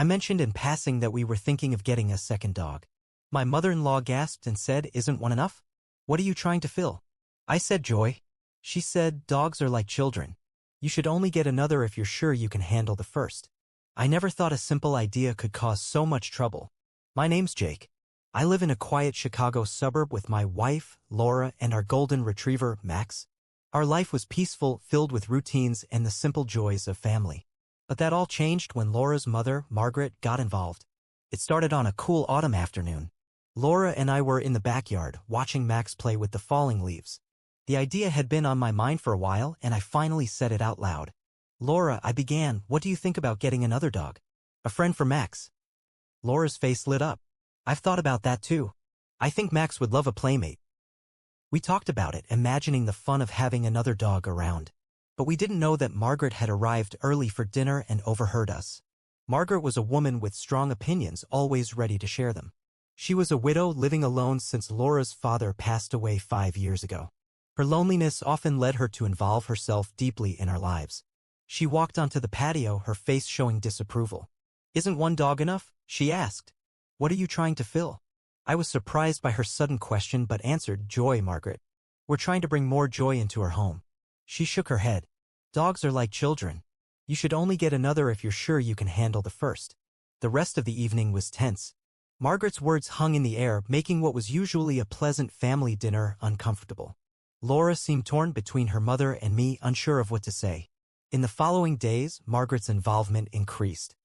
I mentioned in passing that we were thinking of getting a second dog. My mother-in-law gasped and said, "Isn't one enough? What are you trying to fill?" I said, "Joy." She said, "Dogs are like children. You should only get another if you're sure you can handle the first." I never thought a simple idea could cause so much trouble. My name's Jake. I live in a quiet Chicago suburb with my wife, Laura, and our golden retriever, Max. Our life was peaceful, filled with routines and the simple joys of family. But that all changed when Laura's mother, Margaret, got involved. It started on a cool autumn afternoon. Laura and I were in the backyard, watching Max play with the falling leaves. The idea had been on my mind for a while, and I finally said it out loud. "Laura," I began, "what do you think about getting another dog? A friend for Max?" Laura's face lit up. "I've thought about that too. I think Max would love a playmate." We talked about it, imagining the fun of having another dog around. But we didn't know that Margaret had arrived early for dinner and overheard us. Margaret was a woman with strong opinions, always ready to share them. She was a widow living alone since Laura's father passed away 5 years ago. Her loneliness often led her to involve herself deeply in our lives. She walked onto the patio, her face showing disapproval. "Isn't one dog enough?" she asked. "What are you trying to fill?" I was surprised by her sudden question but answered, "Joy, Margaret. We're trying to bring more joy into our home." She shook her head. "Dogs are like children. You should only get another if you're sure you can handle the first." The rest of the evening was tense. Margaret's words hung in the air, making what was usually a pleasant family dinner uncomfortable. Laura seemed torn between her mother and me, unsure of what to say. In the following days, Margaret's involvement increased.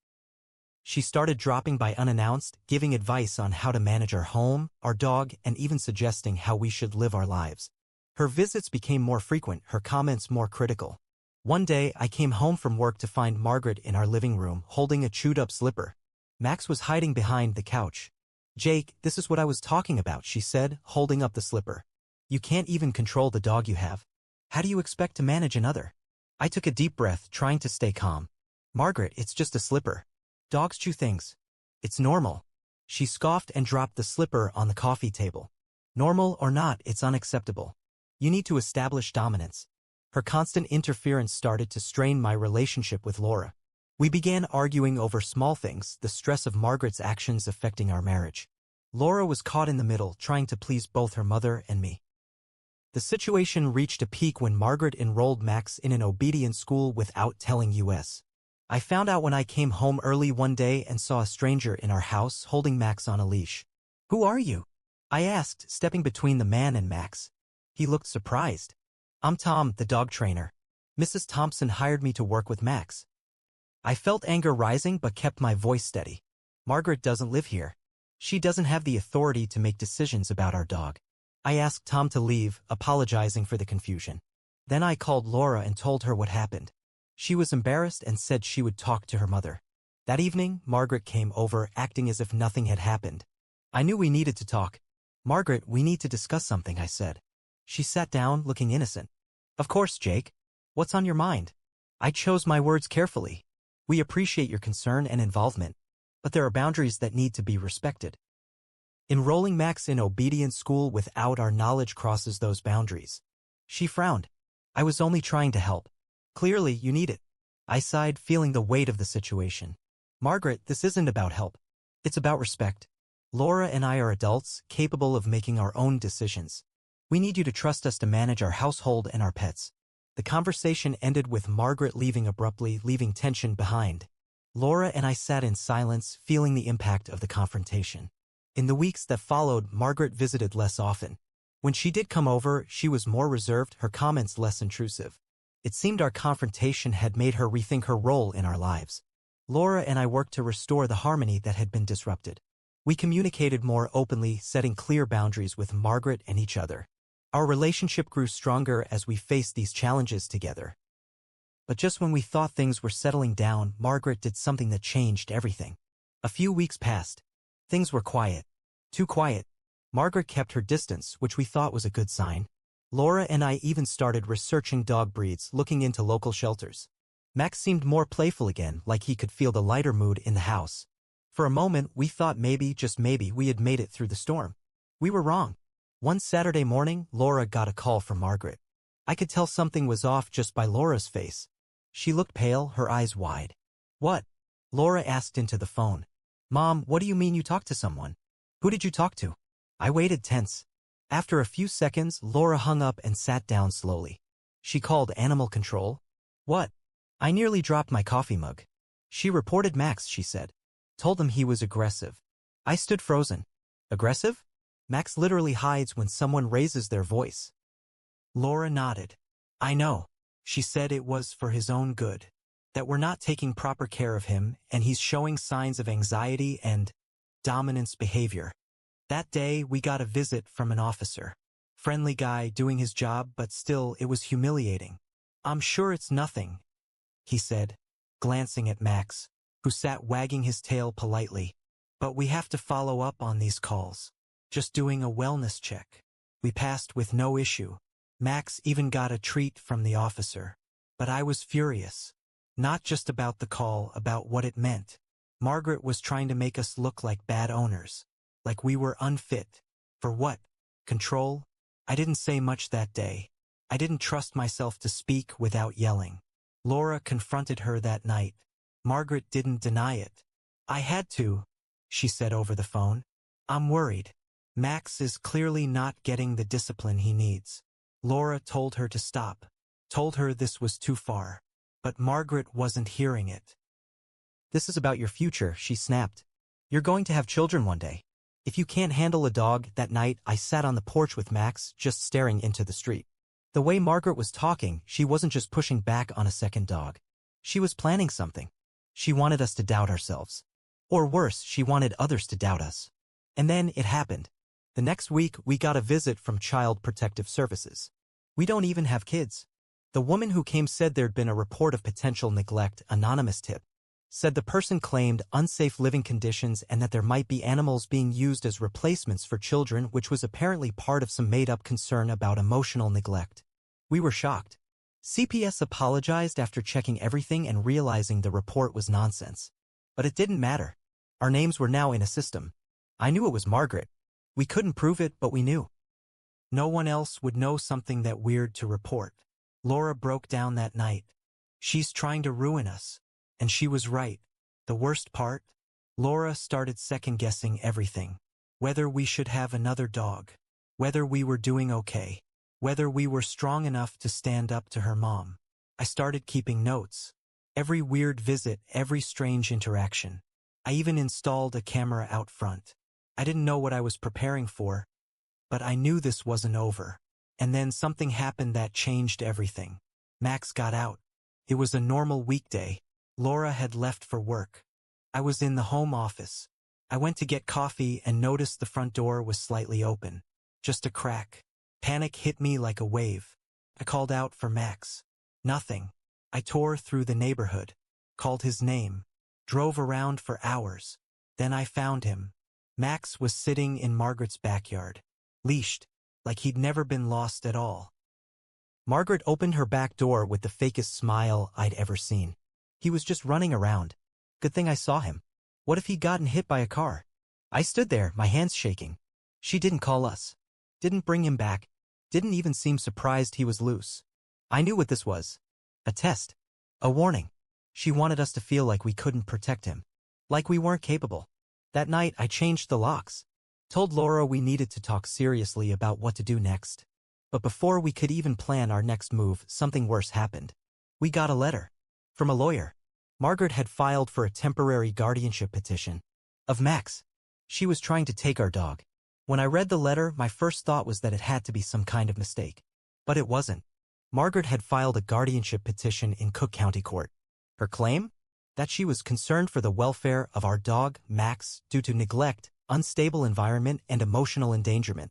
She started dropping by unannounced, giving advice on how to manage our home, our dog, and even suggesting how we should live our lives. Her visits became more frequent, her comments more critical. One day, I came home from work to find Margaret in our living room, holding a chewed-up slipper. Max was hiding behind the couch. "Jake, this is what I was talking about," she said, holding up the slipper. "You can't even control the dog you have. How do you expect to manage another?" I took a deep breath, trying to stay calm. "Margaret, it's just a slipper. Dogs chew things. It's normal." She scoffed and dropped the slipper on the coffee table. "Normal or not, it's unacceptable. You need to establish dominance." Her constant interference started to strain my relationship with Laura. We began arguing over small things, the stress of Margaret's actions affecting our marriage. Laura was caught in the middle, trying to please both her mother and me. The situation reached a peak when Margaret enrolled Max in an obedience school without telling us. I found out when I came home early one day and saw a stranger in our house holding Max on a leash. "Who are you?" I asked, stepping between the man and Max. He looked surprised. "I'm Tom, the dog trainer. Mrs. Thompson hired me to work with Max." I felt anger rising but kept my voice steady. "Margaret doesn't live here. She doesn't have the authority to make decisions about our dog." I asked Tom to leave, apologizing for the confusion. Then I called Laura and told her what happened. She was embarrassed and said she would talk to her mother. That evening, Margaret came over, acting as if nothing had happened. I knew we needed to talk. "Margaret, we need to discuss something," I said. She sat down, looking innocent. "Of course, Jake. What's on your mind?" I chose my words carefully. "We appreciate your concern and involvement, but there are boundaries that need to be respected. Enrolling Max in obedience school without our knowledge crosses those boundaries." She frowned. "I was only trying to help. Clearly, you need it." I sighed, feeling the weight of the situation. "Margaret, this isn't about help. It's about respect. Laura and I are adults, capable of making our own decisions. We need you to trust us to manage our household and our pets." The conversation ended with Margaret leaving abruptly, leaving tension behind. Laura and I sat in silence, feeling the impact of the confrontation. In the weeks that followed, Margaret visited less often. When she did come over, she was more reserved, her comments less intrusive. It seemed our confrontation had made her rethink her role in our lives. Laura and I worked to restore the harmony that had been disrupted. We communicated more openly, setting clear boundaries with Margaret and each other. Our relationship grew stronger as we faced these challenges together. But just when we thought things were settling down, Margaret did something that changed everything. A few weeks passed. Things were quiet. Too quiet. Margaret kept her distance, which we thought was a good sign. Laura and I even started researching dog breeds, looking into local shelters. Max seemed more playful again, like he could feel the lighter mood in the house. For a moment, we thought maybe, just maybe, we had made it through the storm. We were wrong. One Saturday morning, Laura got a call from Margaret. I could tell something was off just by Laura's face. She looked pale, her eyes wide. "What?" Laura asked into the phone. Mom, what do you mean you talked to someone? Who did you talk to? I waited tense. After a few seconds, Laura hung up and sat down slowly. She called animal control. What? I nearly dropped my coffee mug. She reported Max, she said. Told them he was aggressive. I stood frozen. Aggressive? Max literally hides when someone raises their voice. Laura nodded. I know. She said it was for his own good. That we're not taking proper care of him and he's showing signs of anxiety and dominance behavior. That day, we got a visit from an officer. Friendly guy doing his job, but still, it was humiliating. I'm sure it's nothing, he said, glancing at Max, who sat wagging his tail politely. But we have to follow up on these calls. Just doing a wellness check. We passed with no issue. Max even got a treat from the officer. But I was furious. Not just about the call, about what it meant. Margaret was trying to make us look like bad owners. Like we were unfit. For what? Control? I didn't say much that day. I didn't trust myself to speak without yelling. Laura confronted her that night. Margaret didn't deny it. I had to, she said over the phone. I'm worried. Max is clearly not getting the discipline he needs. Laura told her to stop. Told her this was too far. But Margaret wasn't hearing it. This is about your future, she snapped. You're going to have children one day. If you can't handle a dog, that night I sat on the porch with Max, just staring into the street. The way Margaret was talking, she wasn't just pushing back on a second dog. She was planning something. She wanted us to doubt ourselves. Or worse, she wanted others to doubt us. And then it happened. The next week, we got a visit from Child Protective Services. We don't even have kids. The woman who came said there'd been a report of potential neglect, anonymous tip. Said the person claimed unsafe living conditions and that there might be animals being used as replacements for children, which was apparently part of some made-up concern about emotional neglect. We were shocked. CPS apologized after checking everything and realizing the report was nonsense. But it didn't matter. Our names were now in a system. I knew it was Margaret. We couldn't prove it, but we knew. No one else would know something that weird to report. Laura broke down that night. She's trying to ruin us. And she was right. The worst part? Laura started second-guessing everything. Whether we should have another dog. Whether we were doing okay. Whether we were strong enough to stand up to her mom. I started keeping notes. Every weird visit, every strange interaction. I even installed a camera out front. I didn't know what I was preparing for, but I knew this wasn't over. And then something happened that changed everything. Max got out. It was a normal weekday. Laura had left for work. I was in the home office. I went to get coffee and noticed the front door was slightly open. Just a crack. Panic hit me like a wave. I called out for Max. Nothing. I tore through the neighborhood. Called his name. Drove around for hours. Then I found him. Max was sitting in Margaret's backyard. Leashed. Like he'd never been lost at all. Margaret opened her back door with the fakest smile I'd ever seen. He was just running around. Good thing I saw him. What if he'd gotten hit by a car? I stood there, my hands shaking. She didn't call us. Didn't bring him back. Didn't even seem surprised he was loose. I knew what this was. A test. A warning. She wanted us to feel like we couldn't protect him. Like we weren't capable. That night, I changed the locks. Told Laura we needed to talk seriously about what to do next. But before we could even plan our next move, something worse happened. We got a letter. From a lawyer. Margaret had filed for a temporary guardianship petition. Of Max. She was trying to take our dog. When I read the letter, my first thought was that it had to be some kind of mistake. But it wasn't. Margaret had filed a guardianship petition in Cook County Court. Her claim? That she was concerned for the welfare of our dog, Max, due to neglect, unstable environment, and emotional endangerment.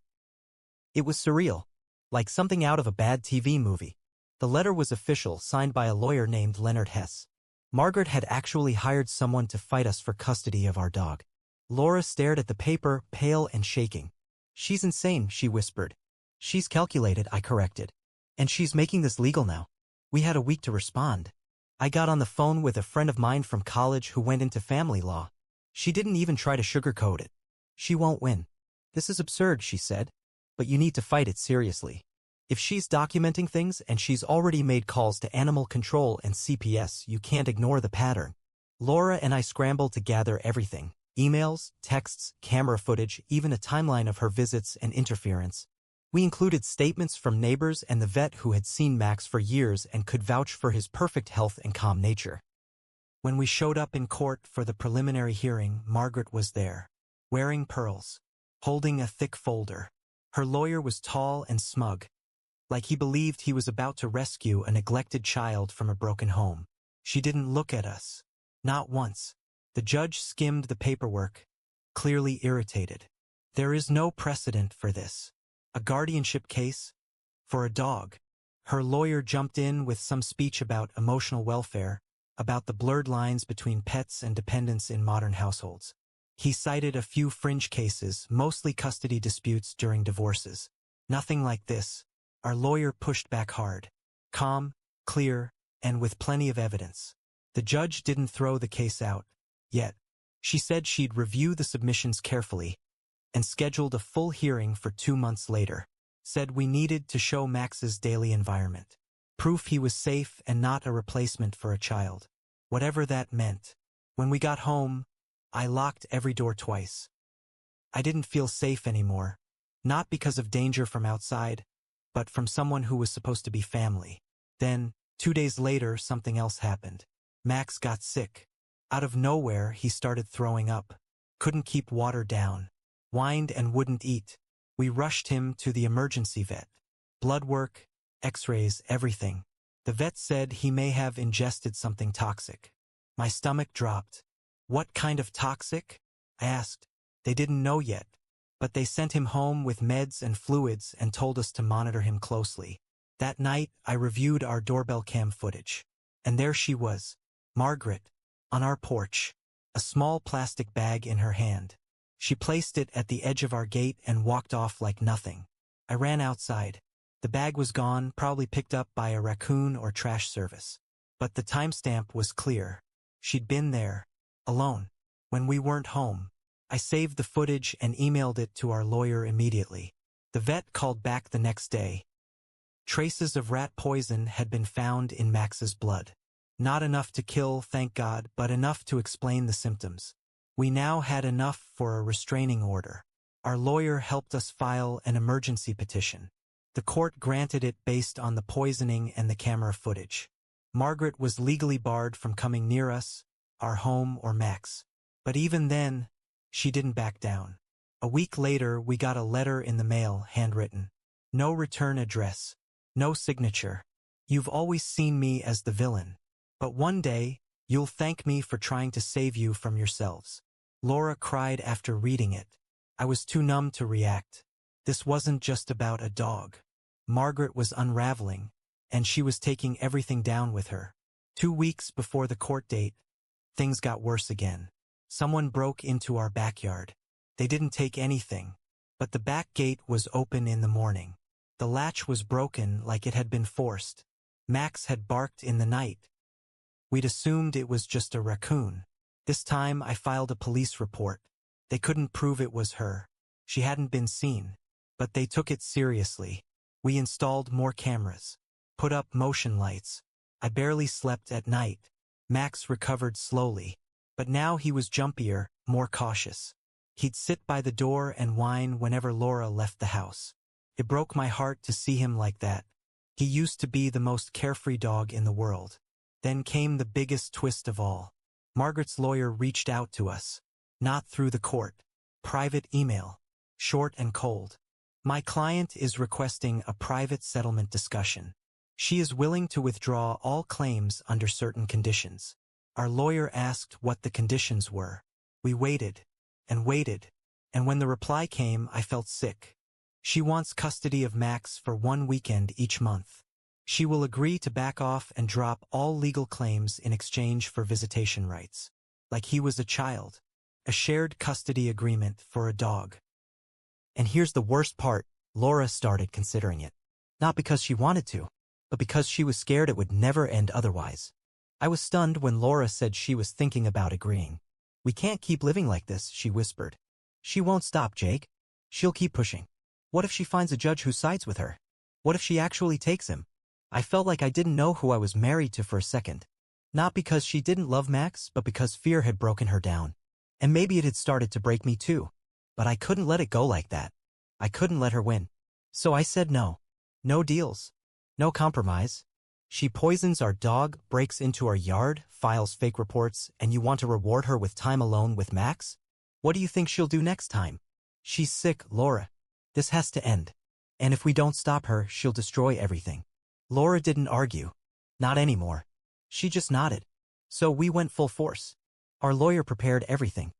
It was surreal. Like something out of a bad TV movie. The letter was official, signed by a lawyer named Leonard Hess. Margaret had actually hired someone to fight us for custody of our dog. Laura stared at the paper, pale and shaking. She's insane, she whispered. She's calculated, I corrected. And she's making this legal now. We had a week to respond. I got on the phone with a friend of mine from college who went into family law. She didn't even try to sugarcoat it. She won't win. This is absurd, she said. But you need to fight it seriously. If she's documenting things and she's already made calls to animal control and CPS, you can't ignore the pattern. Laura and I scrambled to gather everything: emails, texts, camera footage, even a timeline of her visits and interference. We included statements from neighbors and the vet who had seen Max for years and could vouch for his perfect health and calm nature. When we showed up in court for the preliminary hearing, Margaret was there, wearing pearls, holding a thick folder. Her lawyer was tall and smug, like he believed he was about to rescue a neglected child from a broken home. She didn't look at us. Not once. The judge skimmed the paperwork, clearly irritated. There is no precedent for this. A guardianship case? For a dog. Her lawyer jumped in with some speech about emotional welfare, about the blurred lines between pets and dependents in modern households. He cited a few fringe cases, mostly custody disputes during divorces. Nothing like this. Our lawyer pushed back hard. Calm, clear, and with plenty of evidence. The judge didn't throw the case out, yet. She said she'd review the submissions carefully and scheduled a full hearing for 2 months later. Said we needed to show Max's daily environment. Proof he was safe and not a replacement for a child. Whatever that meant. When we got home, I locked every door twice. I didn't feel safe anymore. Not because of danger from outside, but from someone who was supposed to be family. Then, 2 days later, something else happened. Max got sick. Out of nowhere, he started throwing up. Couldn't keep water down. Whined and wouldn't eat. We rushed him to the emergency vet. Blood work, x-rays, everything. The vet said he may have ingested something toxic. My stomach dropped. What kind of toxic? I asked. They didn't know yet, but they sent him home with meds and fluids and told us to monitor him closely. That night, I reviewed our doorbell cam footage. And there she was, Margaret, on our porch, a small plastic bag in her hand. She placed it at the edge of our gate and walked off like nothing. I ran outside. The bag was gone, probably picked up by a raccoon or trash service. But the timestamp was clear. She'd been there, alone, when we weren't home. I saved the footage and emailed it to our lawyer immediately. The vet called back the next day. Traces of rat poison had been found in Max's blood. Not enough to kill, thank God, but enough to explain the symptoms. We now had enough for a restraining order. Our lawyer helped us file an emergency petition. The court granted it based on the poisoning and the camera footage. Margaret was legally barred from coming near us, our home, or Max. But even then, she didn't back down. A week later, we got a letter in the mail, handwritten. No return address. No signature. You've always seen me as the villain. But one day, you'll thank me for trying to save you from yourselves. Laura cried after reading it. I was too numb to react. This wasn't just about a dog. Margaret was unraveling, and she was taking everything down with her. 2 weeks before the court date, things got worse again. Someone broke into our backyard. They didn't take anything, but the back gate was open in the morning. The latch was broken like it had been forced. Max had barked in the night. We'd assumed it was just a raccoon. This time I filed a police report. They couldn't prove it was her. She hadn't been seen. But they took it seriously. We installed more cameras. Put up motion lights. I barely slept at night. Max recovered slowly. But now he was jumpier, more cautious. He'd sit by the door and whine whenever Laura left the house. It broke my heart to see him like that. He used to be the most carefree dog in the world. Then came the biggest twist of all. Margaret's lawyer reached out to us. Not through the court. Private email. Short and cold. My client is requesting a private settlement discussion. She is willing to withdraw all claims under certain conditions. Our lawyer asked what the conditions were. We waited, and when the reply came, I felt sick. She wants custody of Max for 1 weekend each month. She will agree to back off and drop all legal claims in exchange for visitation rights. Like he was a child. A shared custody agreement for a dog. And here's the worst part, Laura started considering it. Not because she wanted to, but because she was scared it would never end otherwise. I was stunned when Laura said she was thinking about agreeing. We can't keep living like this, she whispered. She won't stop, Jake. She'll keep pushing. What if she finds a judge who sides with her? What if she actually takes him? I felt like I didn't know who I was married to for a second. Not because she didn't love Max, but because fear had broken her down. And maybe it had started to break me too. But I couldn't let it go like that. I couldn't let her win. So I said no. No deals. No compromise. She poisons our dog, breaks into our yard, files fake reports, and you want to reward her with time alone with Max? What do you think she'll do next time? She's sick, Laura. This has to end. And if we don't stop her, she'll destroy everything. Laura didn't argue. Not anymore. She just nodded. So we went full force. Our lawyer prepared everything.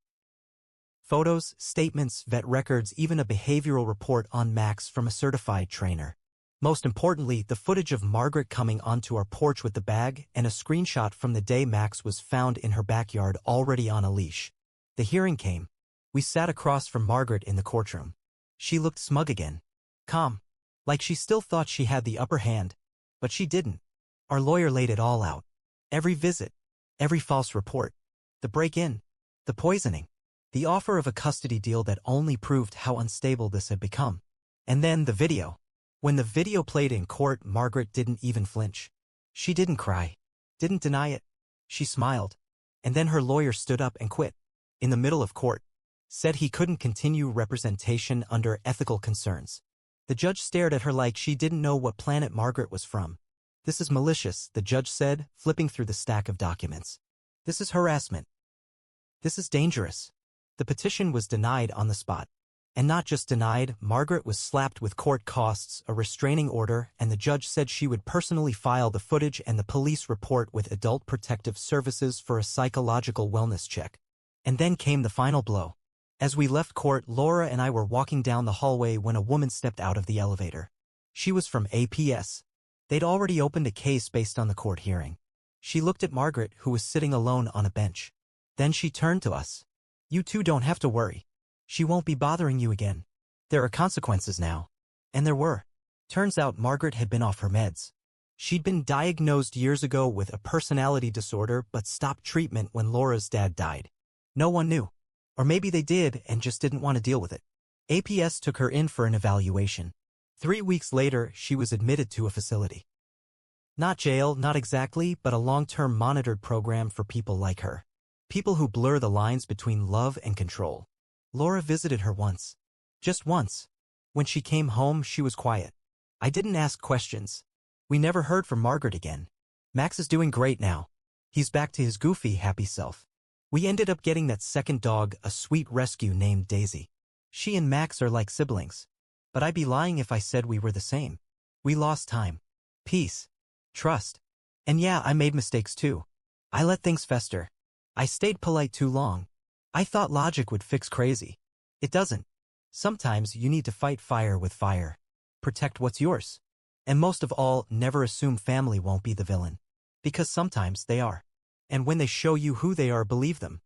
Photos, statements, vet records, even a behavioral report on Max from a certified trainer. Most importantly, the footage of Margaret coming onto our porch with the bag and a screenshot from the day Max was found in her backyard already on a leash. The hearing came. We sat across from Margaret in the courtroom. She looked smug again. Calm. Like she still thought she had the upper hand. But she didn't. Our lawyer laid it all out. Every visit. Every false report. The break-in. The poisoning. The offer of a custody deal that only proved how unstable this had become. And then the video. When the video played in court, Margaret didn't even flinch. She didn't cry. Didn't deny it. She smiled. And then her lawyer stood up and quit. In the middle of court. Said he couldn't continue representation under ethical concerns. The judge stared at her like she didn't know what planet Margaret was from. This is malicious, the judge said, flipping through the stack of documents. This is harassment. This is dangerous. The petition was denied on the spot. And not just denied, Margaret was slapped with court costs, a restraining order, and the judge said she would personally file the footage and the police report with Adult Protective Services for a psychological wellness check. And then came the final blow. As we left court, Laura and I were walking down the hallway when a woman stepped out of the elevator. She was from APS. They'd already opened a case based on the court hearing. She looked at Margaret, who was sitting alone on a bench. Then she turned to us. You two don't have to worry. She won't be bothering you again. There are consequences now. And there were. Turns out Margaret had been off her meds. She'd been diagnosed years ago with a personality disorder but stopped treatment when Laura's dad died. No one knew. Or maybe they did and just didn't want to deal with it. APS took her in for an evaluation. 3 weeks later, she was admitted to a facility. Not jail, not exactly, but a long-term monitored program for people like her. People who blur the lines between love and control. Laura visited her once. Just once. When she came home, she was quiet. I didn't ask questions. We never heard from Margaret again. Max is doing great now. He's back to his goofy, happy self. We ended up getting that second dog, a sweet rescue named Daisy. She and Max are like siblings. But I'd be lying if I said we were the same. We lost time. Peace. Trust. And yeah, I made mistakes too. I let things fester. I stayed polite too long. I thought logic would fix crazy. It doesn't. Sometimes you need to fight fire with fire. Protect what's yours. And most of all, never assume family won't be the villain. Because sometimes they are. And when they show you who they are, believe them.